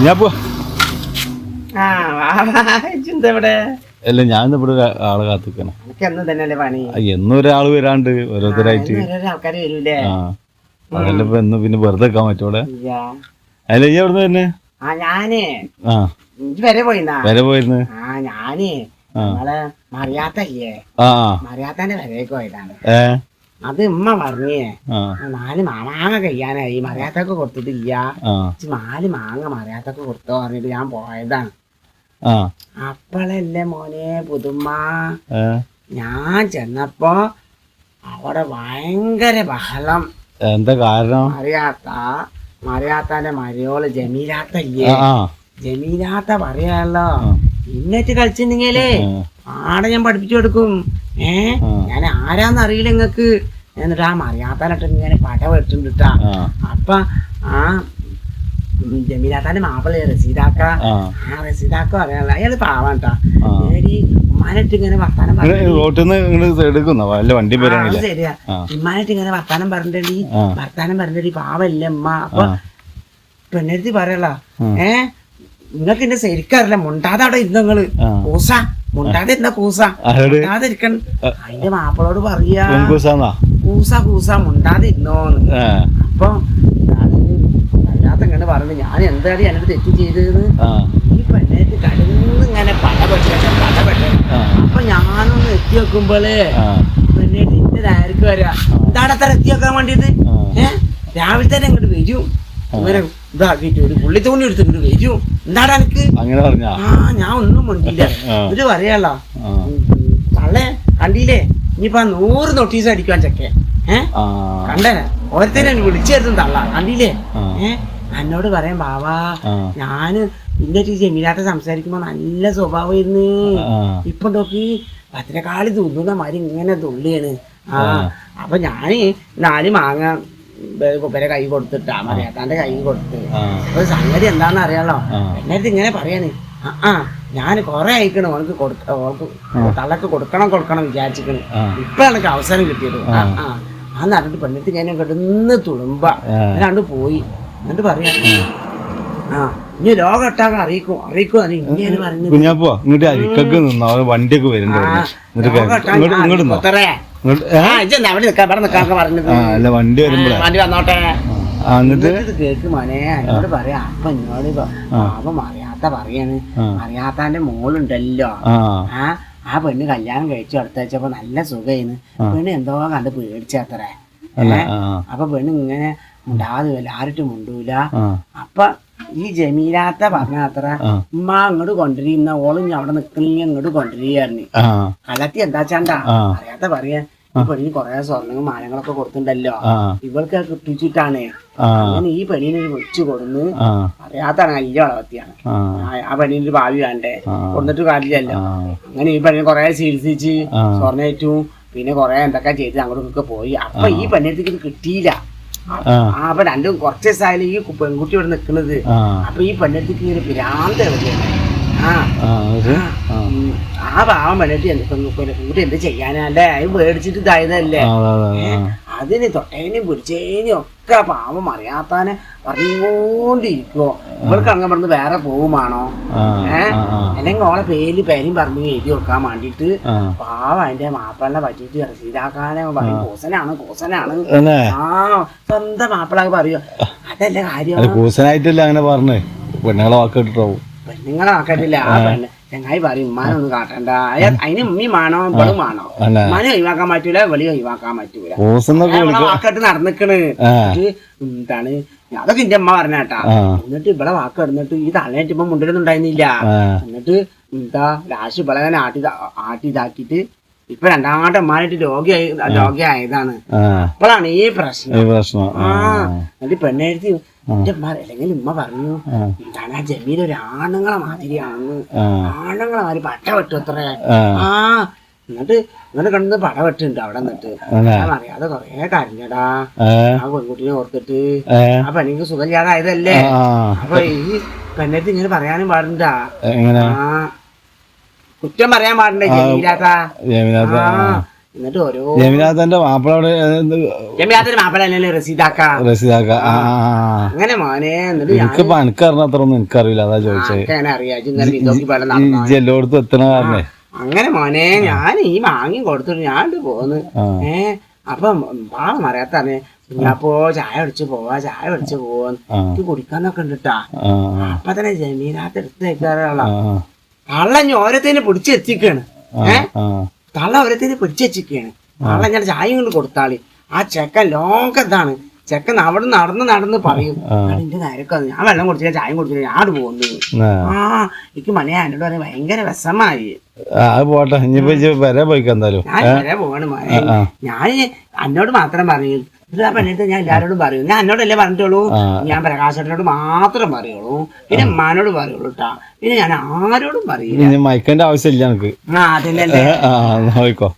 ഞാൻ പോ ഇവിടെ അല്ല ഞാൻ ഇവിടെ ആളെ കാത്തിക്കണം. എന്നും തന്നെയല്ലേ പണി? എന്നും ഒരാള് വരാണ്ട് ഓരോരുത്തരായിട്ട്. ആൾക്കാര് വരൂലേ? അതല്ല ഇപ്പൊ എന്ന് പിന്നെ വെറുതെ വെക്കാൻ പറ്റൂടെ? അല്ല ഈ എവിടുന്ന് തന്നെ ഞാനേ ആ വരെ പോയിന്നാ വരെ പോയിരുന്നു. ഞാനേ നമ്മളെ മറിയാത്തല്ലേ, മറിയാത്താന്റെ വരേക്ക് പോയതാണ്. അത് ഉമ്മ പറഞ്ഞേ 4 മാങ്ങ കഴിയാനായി, മറിയാത്തൊക്കെ കൊടുത്തിട്ടില്ല, 4 മാങ്ങ മറിയാത്തൊക്കെ കൊടുത്തോ പറഞ്ഞിട്ട് ഞാൻ പോയതാണ്. അപ്പോഴല്ലേ മോനെ പുതുമ്മ ഞാൻ ചെന്നപ്പോ അവിടെ ഭയങ്കര ബഹളം. എന്താ കാരണം? മറിയാത്താന്റെ മരിയോള് ജമീലാത്തല്ലേ, ജമീലാത്ത പറയാലോ ഇന്നറ്റ് കളിച്ചിട്ടുണ്ടെങ്കിലേ ആടെ ഞാൻ പഠിപ്പിച്ചു കൊടുക്കും. ഞാൻ ആരാന്ന് അറിയില്ല നിങ്ങക്ക്. എന്നിട്ട് ആ മറിയാത്താനിട്ട് ഇങ്ങനെ പട വെട്ടുണ്ടിട്ടാ. അപ്പൊ ആ ജമീലാത്താന്റെ മാപ്പിള റസീദാക്ക, റസീദാക്ക പറയാനുള്ള അയാള് പാവാട്ടാ. ഉമ്മാനായിട്ട് ഇങ്ങനെ വർത്താനം ശരിയാ, ഉമ്മാനായിട്ട് ഇങ്ങനെ വർത്താനം പറഞ്ഞി പാവല്ലേ ഉമ്മ. അപ്പൊ പെണ്ണെടുത്തി പറയല നിങ്ങൾക്ക് എന്നെ ശരിക്കറിയില്ല, മുണ്ടാതെ അവിടെ ഇരുന്നങ്ങള് കൂസ മുണ്ടാതെ ഇരുന്ന കൂസ മുണ്ടാതെ ഇരിക്കൺ. അതിന്റെ മാപ്പിളോട് പറയാ കൂസ കൂസ മുണ്ടാതെ ഇരുന്നോന്ന്. അപ്പൊ ഇങ്ങനെ പറഞ്ഞു ഞാൻ എന്താടി എന്നോട് തെറ്റ് ചെയ്തത്. ഈ പെണ്ണേറ്റ് കടന്നിങ്ങനെ പടപെട്ട. അപ്പൊ ഞാനൊന്ന് എത്തി വെക്കുമ്പോളേ പെണ്ണേറ്റ് ഇന്റെ നേർക്ക് വരാ. എന്താണ് അത്ര എത്തി വെക്കാൻ വേണ്ടിയത്? രാവിലെ തന്നെ ഇങ്ങോട്ട് വരും, ഇങ്ങനെ ഇതാക്കിട്ട് ഒരു പുള്ളി തോന്നി എടുത്തിട്ട് വരും. എന്താണ് എനിക്ക്? ഞാൻ ഒന്നും മുണ്ടില്ല. ഇത് പറയാലോ തള്ളേ കണ്ടില്ലേ, ഇനിയിപ്പോ 100 നോട്ടീസ് അടിക്കാൻ ചെക്കേ. കണ്ടേ ഓരോരുത്തരെ വിളിച്ചെടുത്തും തള്ള കണ്ടില്ലേ. എന്നോട് പറയാൻ ബാവാ ഞാന് ഇന്റെ ജമീലാത്ത സംസാരിക്കുമ്പോ നല്ല സ്വഭാവമായിരുന്നു. ഇപ്പൊ നോക്കി പത്തിനേക്കാളി തുള്ളുന്ന മാതിരി ഇങ്ങനെ തുള്ളിയാണ്. അപ്പൊ ഞാന് 4 മാങ്ങ കുപ്പരെ കൈ കൊടുത്തിട്ടാ മറിയാത്താന്റെ കൈ കൊടുത്ത്. അപ്പൊ സംഗതി എന്താന്ന് അറിയാലോ, എന്നടുത്ത് ഇങ്ങനെ പറയാന് ഞാൻ കൊറേ അയക്കണ് ഓൾക്ക് തള്ളക്ക് കൊടുക്കണം വിചാരിച്ചിക്കണ്. ഇപ്പൊ എനിക്ക് അവസരം കിട്ടിയത്. ആ നടന്നിട്ട് പെണ്ണിട്ട് ഞാൻ കിടന്ന് തുളുമ്പ ഞാണ്ട് പോയി. എന്നിട്ട് പറയാ ഇനി ലോകം ഒട്ടാകെ അറിയിക്കും ഇങ്ങനെ പറഞ്ഞു. വണ്ടിയൊക്കെ വണ്ടി വന്നോട്ടെ കേക്ക് മോനെ. എന്നോട് പറയാ അപ്പൊ എന്നോട് പാപം അറിയാത്ത പറയാണ്, അറിയാത്താന്റെ മോളുണ്ടല്ലോ ആ പെണ്ണ് കല്യാണം കഴിച്ചു അടുത്തയച്ചപ്പോ നല്ല സുഖമായിരുന്നു. പെണ്ണ് എന്തോ കണ്ട് പേടിച്ചത്രേ. അപ്പൊ പെണ്ണ് ഇങ്ങനെ മുണ്ടാതെ ആരിട്ടും മുണ്ടൂല. അപ്പൊ ഈ ജമീലാത്ത പറഞ്ഞ അത്ര ഉമ്മ അങ്ങോട്ട് കൊണ്ടുവരിന്ന ഓളും അവിടെ നിക്കണീ അങ്ങോട്ട് കൊണ്ടുവരികയായിരുന്നു. കലത്തി എന്താച്ചാണ്ടാ അറിയാത്ത പറയാ ഈ പെണ്ണിന് കൊറേ സ്വർണ്ണവും മാനങ്ങളൊക്കെ കൊടുത്തിട്ടുണ്ടല്ലോ, ഇവൾക്ക് കിട്ടിച്ചിട്ടാണ്. അങ്ങനെ ഈ പെണ്ണിനൊരു വെച്ചു കൊടുന്ന് അറിയാത്താണ് വലിയ വളവത്തിയാണ്. ആ പെണ്ണിനൊരു ഭാവി വേണ്ടേ, കൊടുത്തിട്ട് കാര്യമില്ലല്ലോ. അങ്ങനെ ഈ പെണ്ണിനെ കൊറേ ചികിത്സിച്ച് സ്വർണ്ണേറ്റും പിന്നെ കൊറേ എന്തൊക്കെ ചെയ്ത് അങ്ങോട്ടൊക്കെ പോയി. അപ്പൊ ഈ പെണ്ണിനടുത്തേക്ക് ഇത് കിട്ടിയില്ല. അപ്പൊ രണ്ടും കുറച്ച് ദിവസമായാലും ഈ പെൺകുട്ടി ഇവിടെ നിക്കണത്. അപ്പൊ ഈ പെണ്ണിടത്തേക്ക് ഇങ്ങനെ പിരാന്ത് എവിടെയാണ്. ആ പാവം പെണ്ണിട്ട് പെൺകുട്ടി എന്ത് ചെയ്യാനല്ലേ, അത് മേടിച്ചിട്ട് ഇതായതല്ലേ. അതിന് തൊട്ടേനും പിടിച്ചേനും ഒക്കെ പാവം അറിയാത്താനെ പറഞ്ഞുകൊണ്ടിരിക്കുവോ. ഇവൾക്ക് അങ്ങനെ പറഞ്ഞ് വേറെ പോവുമാണോ? അല്ലെങ്കിൽ ഓളെ പേരും പറഞ്ഞു എഴുതി കൊടുക്കാൻ വേണ്ടിട്ട് പാവം അതിന്റെ മാപ്പിളനെ പറ്റിയിട്ട് റസീദാക്കാനെ പറയും കൂസനാണ്. സ്വന്തം മാപ്പിളൊക്കെ പറയോ? അതല്ലേ കാര്യം. കൂസനായിട്ടല്ല അങ്ങനെ പറഞ്ഞേ, പെണ്ണുങ്ങളെ വാക്കിട്ടിട്ടാവും. പെണ്ണുങ്ങളെ വാക്കിട്ടില്ല. ആ പെണ്ണ് ചങ്ങായി പറയും ഉമ്മാനൊന്നും കാട്ടണ്ട, അതിന് ഉമ്മയും വേണോ ഇവളും വേണോ. ഉമ്മാനെ ഒഴിവാക്കാൻ പറ്റൂല, വെളി ഒഴിവാക്കാൻ പറ്റൂല. വാക്കിട്ട് നടന്നിക്കണ്. എന്താണ് അതൊക്കെ എന്റെ അമ്മ പറഞ്ഞാട്ടാ. എന്നിട്ട് ഇവിടെ വാക്ക് ഇടന്നിട്ട് ഈ തള്ളേറ്റ് ഇപ്പൊ മുണ്ടിലൊന്നും ഉണ്ടായിരുന്നില്ല. എന്നിട്ട് എന്താ ലാസ്റ്റ് ഇവിടെ തന്നെ ആട്ടി ഇതാക്കിട്ട് ഇപ്പൊ 2ാമത്തെ അമ്മാനായിട്ട് രോഗിയായതാണ്. അപ്പോഴാണ് ഈ പ്രശ്നം. എന്നിട്ട് പെണ്ണെഴുതി എന്റെ ഉമ്മ അല്ലെങ്കിൽ ഉമ്മ പറഞ്ഞു എന്താണ് ആ ജമീൽ ഒരു ആണുങ്ങളെ മാതിരിയാണെന്ന്. ആണുങ്ങളെ മാതിരി പട്ട വെട്ടു അത്ര. എന്നിട്ട് ഇങ്ങനെ കണ്ടത് പട വെട്ടുണ്ട് അവിടെ നിന്നിട്ട്. അറിയാതെ കൊറേ കരഞ്ഞടാ ആ പെൺകുട്ടിനെ ഓർത്തിട്ട്. ആ പെണ്ണിക്ക് സുഖമില്ലാതായതല്ലേ. അപ്പൊ ഈ പെണ്ണത്ത് ഇങ്ങനെ പറയാനും പാടുണ്ടാ, കുറ്റം പറയാൻ പാടണ്ടേ ജമീലാത്ത. എന്നിട്ട് ഓരോ ജമിനാഥന്റെ മാപ്പിള അവിടെ ജമിയാത്തൊരു മാപ്പിള തന്നെ റസീദാക്ക അങ്ങനെ മോനെ എന്നിട്ട് എനിക്ക് എനിക്കറിഞ്ഞ അത്ര ഒന്നും എനിക്കറിയില്ല അതാ ചോദിച്ചത് അങ്ങനെ അറിയാം ഇന്നലെ ഇതൊക്കെ പോലെ നടന്നു എല്ലായിടത്തും എത്തണ കാരണേ അങ്ങനെ മോനെ ഞാൻ ഈ വാങ്ങി കൊടുത്തിട്ട് ഞാൻ പോന്ന് അപ്പം പാവം അറിയാത്തറിഞ്ഞേ അപ്പോ ചായ പിടിച്ച് പോവാ ചായ പിടിച്ച് പോവാന്ന് എനിക്ക് കുടിക്കാന്നൊക്കെ ഉണ്ട് ട്ടാ. അപ്പൊ തന്നെ ജമീനാത്ത് എടുത്ത് വെക്കാറുള്ള കള്ള ഞാൻ ഓരോത്തേനെ പിടിച്ചെത്തിക്കാണ് കള്ള ഓരോത്തേനെ പിടിച്ചെത്തിക്കാണ് കള്ള ഞാൻ ചായ കൊണ്ട് കൊടുത്താളി ആ ചെക്കൻ ലോകത്താണ് ചെക്കൻ അവിടെ നടന്ന് പറയും എന്റെ നേരൊക്കെ ഞാൻ വെള്ളം കുടിച്ചില്ല ചായ കുടിച്ചില്ല ഞാൻ പോകുന്നു എനിക്ക് മനയാ എന്നോട് പറഞ്ഞ ഭയങ്കര വിഷമായി പോട്ടെ ഇനിയിപ്പോ വരെ പോയിക്കെന്തായാലും ഞാൻ വരെ പോവാണ് മോനെ ഞാൻ എന്നോട് മാത്രം പറയൂ ഇത് ആ പെണ്ണിട്ട് ഞാൻ എല്ലാവരോടും പറയൂ ഞാൻ എന്നോടല്ലേ പറഞ്ഞിട്ടുള്ളൂ ഞാൻ പ്രകാശനോട് മാത്രം പറയുള്ളൂ പിന്നെ അമ്മാനോട് പറയുള്ളൂ കേട്ടാ പിന്നെ ഞാൻ ആരോടും പറയില്ല മൈക്കന്റെ ആവശ്യമില്ല എനിക്ക് അതിനല്ലേ നോക്കോ